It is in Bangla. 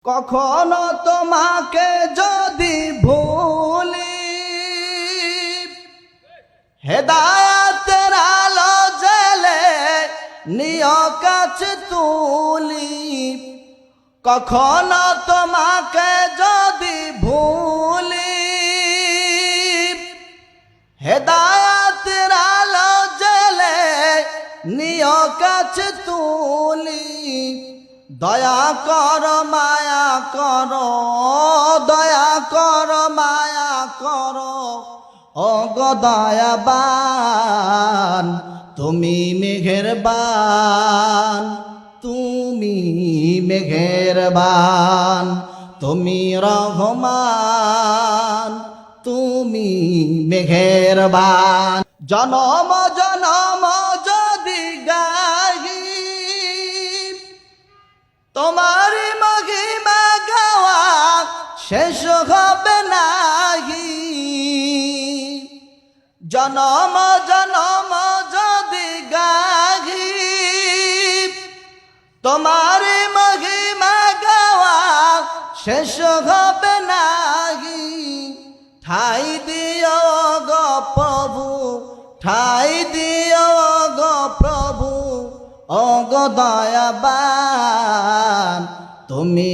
কখনো তোমাকে যদি ভুলি, হেদায়েতের আলো জ্বেলে নিয় কাছে তুলি। কখনো তোমাকে যদি ভুলি, হেদায়েতের আলো জ্বেলে নিয় কাছে তুলি। দয়া কর মায়া কর, দয়া কর মায়া কর, ও গো দয়াবান তুমি মেহেরবান, তুমি মেহেরবান, তুমি রহমান, তুমি মেহেরবান। জনম জনম যদি গাহি তোমারি মহিমা গাওয়া শেষ হবে নাহি। জনম জনম যদি গাহি তোমারি মহিমা গাওয়া শেষ হবে নাহি। ঠাই দিও গো প্রভু, ঠাই দিও গো প্রভু, ও গো দয়াবান তুমি।